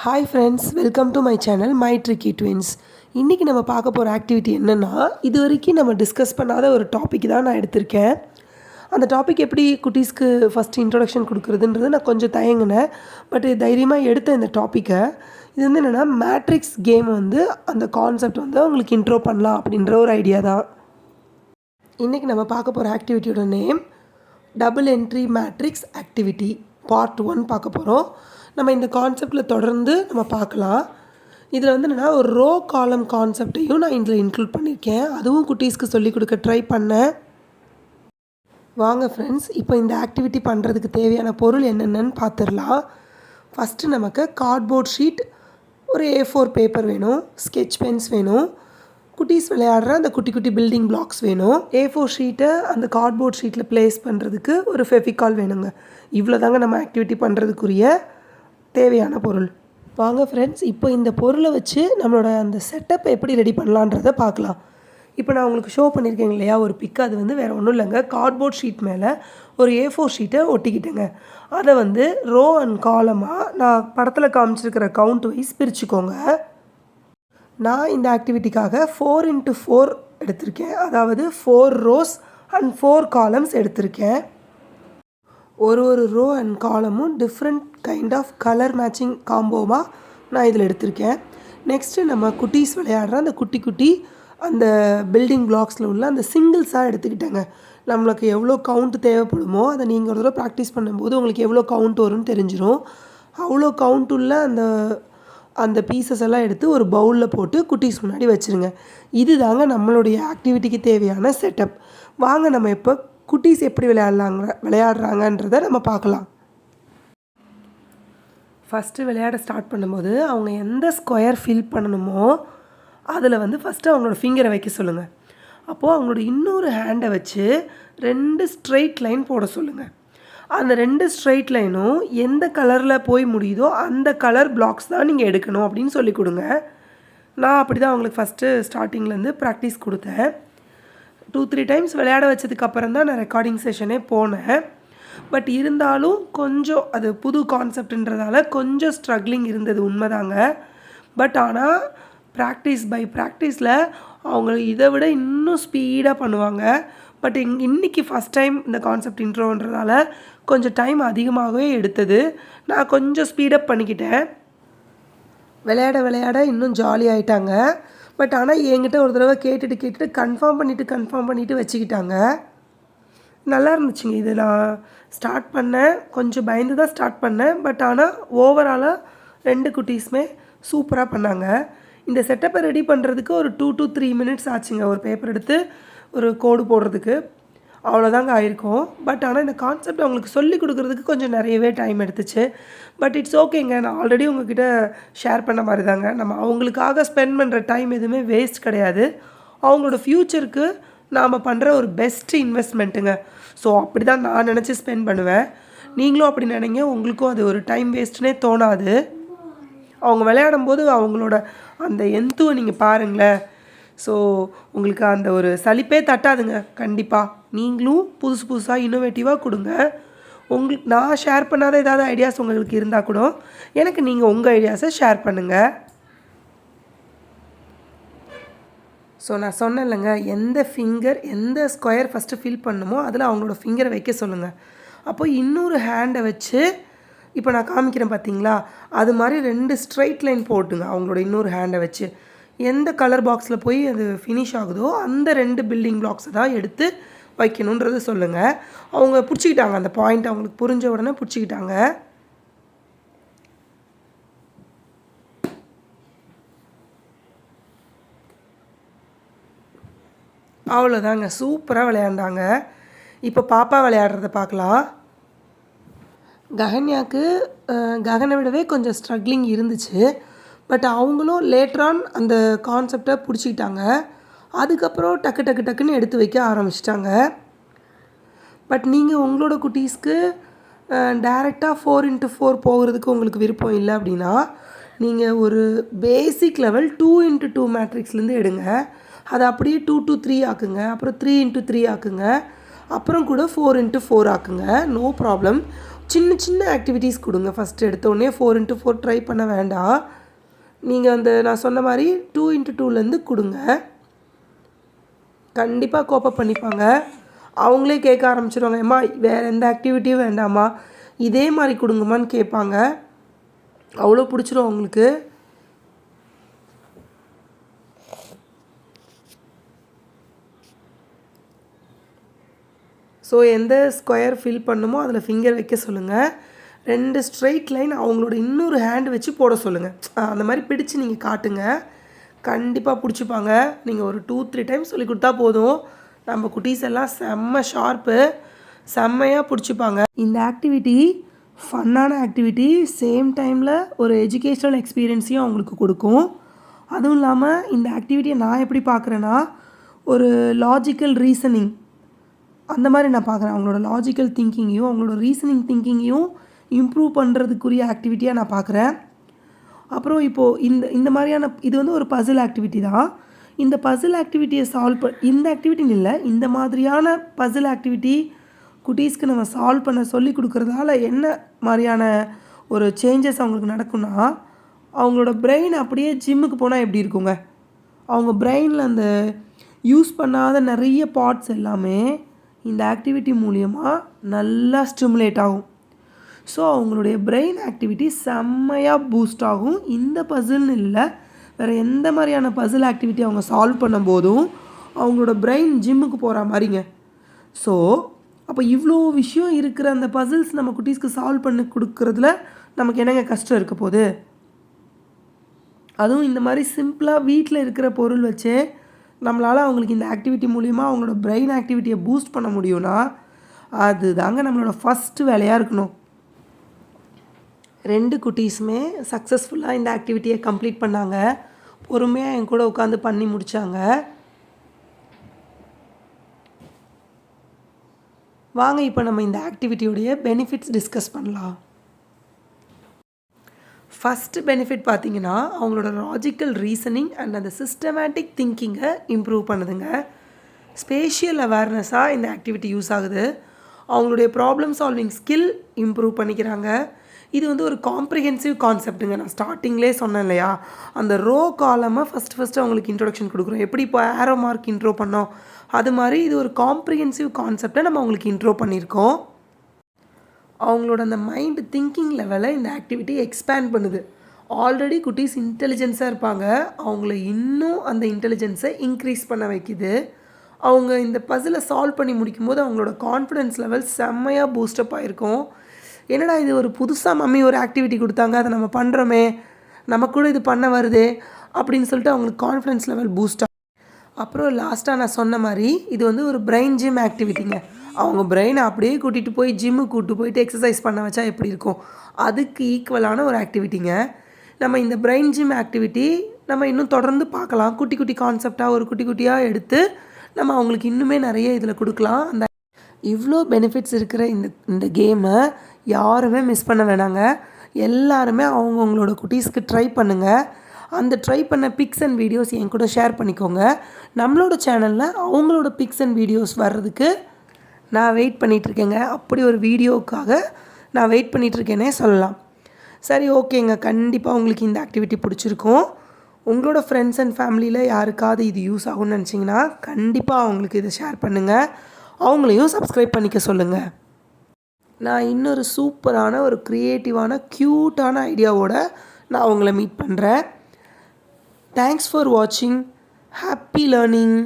Hi friends, welcome to my channel my tricky twins. இன்றைக்கி நம்ம பார்க்க போகிற ஆக்டிவிட்டி என்னென்னா, இது வரைக்கும் நம்ம டிஸ்கஸ் பண்ணாத ஒரு டாபிக் தான் நான் எடுத்திருக்கேன். அந்த டாபிக் எப்படி குட்டீஸ்க்கு ஃபஸ்ட்டு இன்ட்ரொடக்ஷன் கொடுக்குறதுன்றது நான் கொஞ்சம் தயங்கினேன். பட் தைரியமாக எடுத்த இந்த டாப்பிக்கை இது வந்து என்னென்னா, மேட்ரிக்ஸ் கேம் வந்து அந்த கான்செப்ட் வந்து அவங்களுக்கு இன்ட்ரோ பண்ணலாம் அப்படின்ற ஒரு ஐடியா தான். இன்றைக்கி நம்ம பார்க்க போகிற ஆக்டிவிட்டியோட name double entry matrix activity part 1 பார்க்க போகிறோம். நம்ம இந்த கான்செப்டில் தொடர்ந்து நம்ம பார்க்கலாம். இதில் வந்து என்னென்னா, ஒரு ரோ காலம் கான்செப்டையும் நான் இதில் இன்க்ளூட் பண்ணியிருக்கேன். அதுவும் குட்டீஸ்க்கு சொல்லிக் கொடுக்க ட்ரை பண்ணேன். வாங்க ஃப்ரெண்ட்ஸ், இப்போ இந்த ஆக்டிவிட்டி பண்ணுறதுக்கு தேவையான பொருள் என்னென்னு பார்த்துடலாம். ஃபஸ்ட்டு நமக்கு கார்ட்போர்ட் ஷீட், ஒரு A4 பேப்பர் வேணும், ஸ்கெட்ச் பென்ஸ் வேணும், குட்டீஸ் விளையாடுற அந்த குட்டி குட்டி பில்டிங் பிளாக்ஸ் வேணும். A4 ஷீட்டை அந்த கார்ட்போர்ட் ஷீட்டில் ப்ளேஸ் பண்ணுறதுக்கு ஒரு ஃபெவிகால் வேணுங்க. இவ்வளோ தாங்க நம்ம ஆக்டிவிட்டி பண்ணுறதுக்குரிய தேவையான பொருள். வாங்க ஃப்ரெண்ட்ஸ், இப்போ இந்த பொருளை வச்சு நம்மளோட அந்த செட்டப் எப்படி ரெடி பண்ணலான்றதை பார்க்கலாம். இப்போ நான் உங்களுக்கு ஷோ பண்ணியிருக்கேன் இல்லையா ஒரு பிக், அது வந்து வேறு ஒன்றும் இல்லைங்க. கார்ட்போர்ட் ஷீட் மேலே ஒரு A4 ஷீட்டை ஒட்டிக்கிட்டேங்க. அதை வந்து ரோ அண்ட் காலமாக நான் படத்தில் காமிச்சிருக்கிற கவுண்ட் வைஸ் பிரிச்சுக்கோங்க. நான் இந்த ஆக்டிவிட்டிக்காக 4x4 எடுத்திருக்கேன். அதாவது 4 ரோஸ் அண்ட் 4 காலம்ஸ் எடுத்திருக்கேன். ஒரு ரோ அண்ட் காலமும் different kind of colour matching காம்போவாக நான் இதில் எடுத்திருக்கேன். நெக்ஸ்ட்டு நம்ம குட்டீஸ் விளையாடுற அந்த குட்டி குட்டி அந்த பில்டிங் பிளாக்ஸில் உள்ள அந்த சிங்கிள்ஸாக எடுத்துக்கிட்டேங்க. நம்மளுக்கு எவ்வளோ கவுண்ட் தேவைப்படுமோ அதை நீங்கள் ஒரு தடவை ப்ராக்டிஸ் பண்ணும்போது உங்களுக்கு எவ்வளோ கவுண்ட் வரும்னு தெரிஞ்சிடும். அவ்வளோ கவுண்ட் உள்ள அந்த பீசஸ் எல்லாம் எடுத்து ஒரு பவுலில் போட்டு குட்டீஸ் முன்னாடி வச்சுருங்க. இது தாங்க நம்மளுடைய ஆக்டிவிட்டிக்கு தேவையான செட்டப். வாங்க நம்ம இப்போ குட்டீஸ் எப்படி விளையாடுறாங்கன்றதை நம்ம பார்க்கலாம். ஃபஸ்ட்டு விளையாட ஸ்டார்ட் பண்ணும்போது அவங்க எந்த ஸ்கொயர் ஃபில் பண்ணணுமோ அதில் வந்து ஃபஸ்ட்டு அவங்களோட ஃபிங்கரை வைக்க சொல்லுங்கள். அப்போது அவங்களோட இன்னொரு ஹேண்டை வச்சு 2 ஸ்ட்ரெயிட் லைன் போட சொல்லுங்கள். அந்த 2 ஸ்ட்ரெயிட் லைனும் எந்த கலரில் போய் முடியுதோ அந்த கலர் பிளாக்ஸ் தான் நீங்கள் எடுக்கணும் அப்படின்னு சொல்லி கொடுங்க. நான் அப்படி தான் அவங்களுக்கு ஃபஸ்ட்டு ஸ்டார்டிங்லேருந்து ப்ராக்டிஸ் கொடுத்தேன். 2-3 டைம்ஸ் விளையாட வச்சதுக்கப்புறம் தான் நான் ரெக்கார்டிங் செஷனே போனேன். பட் இருந்தாலும் கொஞ்சம் அது புது கான்செப்ட்ன்றதால கொஞ்சம் ஸ்ட்ரகிளிங் இருந்தது, உண்மைதாங்க. பட் ஆனால் ப்ராக்டிஸில் அவங்க இதை விட இன்னும் ஸ்பீடாக பண்ணுவாங்க. பட் இன்றைக்கி ஃபஸ்ட் டைம் இந்த கான்செப்ட் இன்ட்ரோன்றதால கொஞ்சம் டைம் அதிகமாகவே எடுத்தது. நான் கொஞ்சம் ஸ்பீடப் பண்ணிக்கிட்டேன். விளையாட இன்னும் ஜாலி ஆகிட்டாங்க. பட் ஆனால் என்கிட்ட ஒரு தடவை கேட்டுட்டு கன்ஃபார்ம் பண்ணிவிட்டு வச்சுக்கிட்டாங்க. நல்லா இருந்துச்சுங்க. இது நான் ஸ்டார்ட் பண்ணேன், கொஞ்சம் பயந்து தான் ஸ்டார்ட் பண்ணேன். பட் ஆனால் ஓவராலாக 2 குட்டீஸுமே சூப்பராக பண்ணாங்க. இந்த செட்டப்பை ரெடி பண்ணுறதுக்கு ஒரு 2 to 3 minutes ஆச்சுங்க. ஒரு பேப்பர் எடுத்து ஒரு கோடு போடுறதுக்கு அவ்வளோதாங்க ஆயிருக்கும். பட் ஆனால் இந்த கான்செப்ட் அவங்களுக்கு சொல்லி கொடுக்குறதுக்கு கொஞ்சம் நிறையவே டைம் எடுத்துச்சு. பட் இட்ஸ் ஓகேங்க. நான் ஆல்ரெடி உங்ககிட்ட ஷேர் பண்ண மாதிரி தாங்க, நம்ம அவங்களுக்காக ஸ்பெண்ட் பண்ணுற டைம் எதுவுமே வேஸ்ட் கிடையாது. அவங்களோட ஃப்யூச்சருக்கு நாம் பண்ணுற ஒரு பெஸ்ட்டு இன்வெஸ்ட்மெண்ட்டுங்க. ஸோ அப்படி தான் நான் நினச்சி ஸ்பெண்ட் பண்ணுவேன். நீங்களும் அப்படி நினைங்க, உங்களுக்கும் அது ஒரு டைம் வேஸ்ட்டுனே தோணாது. அவங்க விளையாடும்போது அவங்களோட அந்த எந்துவை நீங்கள் பாருங்களேன். ஸோ உங்களுக்கு அந்த ஒரு சலிப்பே தட்டாதுங்க. கண்டிப்பாக நீங்களும் புதுசாக இன்னோவேட்டிவாக கொடுங்க. உங்களுக்கு நான் ஷேர் பண்ணாத ஏதாவது ஐடியாஸ் உங்களுக்கு இருந்தால் கூட எனக்கு நீங்கள் உங்கள் ஐடியாஸை ஷேர் பண்ணுங்கள். ஸோ நான் சொன்னேன் இல்லைங்க, எந்த ஸ்கொயர் ஃபஸ்ட்டு ஃபில் பண்ணுமோ அதில் அவங்களோட ஃபிங்கரை வைக்க சொல்லுங்கள். அப்போ இன்னொரு ஹேண்டை வச்சு இப்போ நான் காமிக்கிறேன் பார்த்தீங்களா, அது மாதிரி 2 ஸ்ட்ரைட் லைன் போட்டுங்க. அவங்களோட இன்னொரு ஹேண்டை வச்சு எந்த கலர் பாக்ஸில் போய் அது ஃபினிஷ் ஆகுதோ அந்த 2 பில்டிங் பிளாக்ஸை தான் எடுத்து வைக்கணுன்றது சொல்லுங்கள். அவங்க பிடிச்சிக்கிட்டாங்க, அந்த பாயிண்ட் அவங்களுக்கு புரிஞ்ச உடனே பிடிச்சிக்கிட்டாங்க. அவ்வளோதாங்க, சூப்பராக விளையாண்டாங்க. இப்போ பாப்பா விளையாடுறத பார்க்கலாம். ககனை விடவே கொஞ்சம் ஸ்ட்ரகிளிங் இருந்துச்சு. பட் அவங்களும் லேட்டரான் அந்த கான்செப்டை பிடிச்சிக்கிட்டாங்க. அதுக்கப்புறம் டக்குன்னு எடுத்து வைக்க ஆரம்பிச்சிட்டாங்க. பட் நீங்கள் உங்களோட குட்டீஸ்க்கு டைரெக்டாக 4x4 போகிறதுக்கு உங்களுக்கு விருப்பம் இல்லை அப்படின்னா நீங்கள் ஒரு பேசிக் லெவல் 2x2 மேட்ரிக்ஸ்லேருந்து எடுங்க. அதை அப்படியே 2 to 3 ஆக்குங்க. அப்புறம் 3x3 ஆக்குங்க. அப்புறம் கூட 4x4 ஆக்குங்க. No problem. சின்ன சின்ன ஆக்டிவிட்டீஸ் கொடுங்க. ஃபஸ்ட்டு எடுத்தோடனே 4x4 ட்ரை பண்ண வேண்டாம். நீங்கள் அந்த நான் சொன்ன மாதிரி 2x2லேருந்து கொடுங்க. கண்டிப்பாக கோப்பப் பண்ணிப்பாங்க. அவங்களே கேட்க ஆரம்பிச்சிடுவாங்க, அம்மா வேறு எந்த ஆக்டிவிட்டியும் வேண்டாம்மா, இதே மாதிரி கொடுங்கம்மான்னு கேட்பாங்க. அவ்வளோ பிடிச்சிரும் அவங்களுக்கு. ஸோ எந்த ஸ்கொயர் ஃபில் பண்ணுமோ அதில் ஃபிங்கர் வைக்க சொல்லுங்கள். 2 ஸ்ட்ரெயிட் லைன் அவங்களோட இன்னொரு ஹேண்டு வச்சு போட சொல்லுங்கள். அந்த மாதிரி பிடிச்சு நீங்கள் காட்டுங்க. கண்டிப்பாக பிடிச்சிப்பாங்க. நீங்கள் ஒரு 2-3 டைம்ஸ் சொல்லி கொடுத்தா போதும். நம்ம குட்டீஸ் எல்லாம் செம்ம ஷார்ப்பு, செம்மையாக பிடிச்சிப்பாங்க. இந்த ஆக்டிவிட்டி ஃபன்னான ஆக்டிவிட்டி, சேம் டைமில் ஒரு எஜுகேஷ்னல் எக்ஸ்பீரியன்ஸையும் அவங்களுக்கு கொடுக்கும். அதுவும் இல்லாமல் இந்த ஆக்டிவிட்டியை நான் எப்படி பார்க்குறேன்னா, ஒரு லாஜிக்கல் ரீசனிங் அந்த மாதிரி நான் பார்க்குறேன். அவங்களோட லாஜிக்கல் திங்கிங்கையும் அவங்களோட ரீசனிங் திங்கிங்கையும் இம்ப்ரூவ் பண்ணுறதுக்குரிய ஆக்டிவிட்டியாக நான் பார்க்குறேன். அப்புறம் இப்போது இந்த மாதிரியான இது வந்து ஒரு பசில் ஆக்டிவிட்டி தான். இந்த பசில் ஆக்டிவிட்டியை இந்த ஆக்டிவிட்டின்னு இல்லை, இந்த மாதிரியான பசில் ஆக்டிவிட்டி குட்டீஸ்க்கு நம்ம சால்வ் பண்ண சொல்லி கொடுக்குறதால என்ன மாதிரியான ஒரு சேஞ்சஸ் அவங்களுக்கு நடக்கும்னா, அவங்களோட பிரெயின் அப்படியே ஜிம்முக்கு போனால் எப்படி இருக்குங்க, அவங்க பிரெயினில் அந்த யூஸ் பண்ணாத நிறைய பார்ட்ஸ் எல்லாமே இந்த ஆக்டிவிட்டி மூலிமா நல்லா ஸ்டிமுலேட் ஆகும். ஸோ அவங்களுடைய பிரெயின் ஆக்டிவிட்டி செம்மையாக பூஸ்ட் ஆகும். இந்த பசில்னு இல்லை, வேறு எந்த மாதிரியான பசில் ஆக்டிவிட்டி அவங்க சால்வ் பண்ணும்போதும் அவங்களோட பிரெயின் ஜிம்முக்கு போகிற மாதிரிங்க. ஸோ அப்போ இவ்வளோ விஷயம் இருக்கிற அந்த பசில்ஸ் நம்ம குட்டீஸ்க்கு சால்வ் பண்ணி கொடுக்குறதுல நமக்கு என்னங்க கஷ்டம் இருக்க போகுது? அதுவும் இந்த மாதிரி சிம்பிளாக வீட்டில் இருக்கிற பொருள் வச்சே நம்மளால் அவங்களுக்கு இந்த ஆக்டிவிட்டி மூலிமா அவங்களோட பிரெயின் ஆக்டிவிட்டியை பூஸ்ட் பண்ண முடியும்னா அது தாங்க நம்மளோட ஃபஸ்ட்டு வேலையாக இருக்கணும். 2 குட்டீஸுமே சக்ஸஸ்ஃபுல்லாக இந்த ஆக்டிவிட்டியை கம்ப்ளீட் பண்ணாங்க. பொறுமையாக என் கூட உட்காந்து பண்ணி முடித்தாங்க. வாங்க இப்போ நம்ம இந்த ஆக்டிவிட்டியோடைய பெனிஃபிட்ஸ் டிஸ்கஸ் பண்ணலாம். ஃபஸ்ட்டு பெனிஃபிட் பார்த்திங்கன்னா, அவங்களோட லாஜிக்கல் ரீசனிங் அண்ட் அந்த சிஸ்டமேட்டிக் திங்கிங்கை இம்ப்ரூவ் பண்ணுதுங்க. ஸ்பேஷியல் அவேர்னஸாக இந்த ஆக்டிவிட்டி யூஸ் ஆகுது. அவங்களுடைய ப்ராப்ளம் சால்விங் ஸ்கில் இம்ப்ரூவ் பண்ணிக்கிறாங்க. இது வந்து ஒரு காம்ப்ரிஹென்சிவ் கான்செப்ட்டுங்க. நான் ஸ்டார்டிங்லேயே சொன்னேன் இல்லையா, அந்த ரோ காலமை ஃபஸ்ட்டு அவங்களுக்கு இன்ட்ரொடக்ஷன் கொடுக்குறோம். எப்படி இப்போ ஆரோ மார்க் இன்ட்ரோ பண்ணோம், அது மாதிரி இது ஒரு காம்ப்ரிஹென்சிவ் கான்செப்டை நம்ம அவங்களுக்கு இன்ட்ரோ பண்ணியிருக்கோம். அவங்களோட அந்த மைண்ட் திங்கிங் லெவலை இந்த ஆக்டிவிட்டி எக்ஸ்பேண்ட் பண்ணுது. ஆல்ரெடி குட்டீஸ் இன்டெலிஜென்ஸாக இருப்பாங்க, அவங்கள இன்னும் அந்த இன்டெலிஜென்ஸை இன்க்ரீஸ் பண்ண வைக்குது. அவங்க இந்த பசிலை சால்வ் பண்ணி முடிக்கும்போது அவங்களோட கான்ஃபிடென்ஸ் லெவல் செம்மையாக பூஸ்டப் ஆகிருக்கும். என்னடா இது ஒரு புதுசாக மம்மி ஒரு ஆக்டிவிட்டி கொடுத்தாங்க, அதை நம்ம பண்ணுறோமே, நமக்கு கூட இது பண்ண வருதே அப்படின்னு சொல்லிட்டு அவங்களுக்கு கான்ஃபிடென்ஸ் லெவல் பூஸ்ட் ஆகும். அப்புறம் லாஸ்ட்டாக நான் சொன்ன மாதிரி இது வந்து ஒரு பிரெயின் ஜிம் ஆக்டிவிட்டிங்க. அவங்க பிரெயினை அப்படியே கூட்டிகிட்டு போய் ஜிம்முக்கு கூப்பிட்டு போயிட்டு எக்ஸசைஸ் பண்ண வச்சா எப்படி இருக்கும், அதுக்கு ஈக்குவலான ஒரு ஆக்டிவிட்டிங்க. நம்ம இந்த பிரெயின் ஜிம் ஆக்டிவிட்டி நம்ம இன்னும் தொடர்ந்து பார்க்கலாம். குட்டி குட்டி கான்செப்டாக ஒரு குட்டியாக எடுத்து நம்ம அவங்களுக்கு இன்னுமே நிறைய இதில் கொடுக்கலாம். அந்த இவ்வளோ பெனிஃபிட்ஸ் இருக்கிற இந்த கேமை யாருமே மிஸ் பண்ண வேணாங்க. எல்லாருமே அவங்கவுங்களோட குட்டீஸ்க்கு ட்ரை பண்ணுங்கள். அந்த ட்ரை பண்ண பிக்ஸ் அண்ட் வீடியோஸ் என் கூட ஷேர் பண்ணிக்கோங்க. நம்மளோட சேனலில் அவங்களோட பிக்ஸ் அண்ட் வீடியோஸ் வர்றதுக்கு நான் வெயிட் பண்ணிகிட்ருக்கேங்க. அப்படி ஒரு வீடியோவுக்காக நான் வெயிட் பண்ணிகிட்ருக்கேனே சொல்லலாம். சரி, ஓகேங்க. கண்டிப்பாக உங்களுக்கு இந்த ஆக்டிவிட்டி பிடிச்சிருக்கும். உங்களோட ஃப்ரெண்ட்ஸ் அண்ட் ஃபேமிலியில் யாருக்காவது இது யூஸ் ஆகும்னு நினச்சிங்கன்னா கண்டிப்பாக அவங்களுக்கு இதை ஷேர் பண்ணுங்கள். அவங்களையும் சப்ஸ்கிரைப் பண்ணிக்க சொல்லுங்கள். நான் இன்னொரு சூப்பரான ஒரு க்ரியேட்டிவான க்யூட்டான ஐடியாவோட நான் உங்களை மீட் பண்ணுறேன். தேங்க்ஸ் ஃபார் வாட்சிங். Happy learning.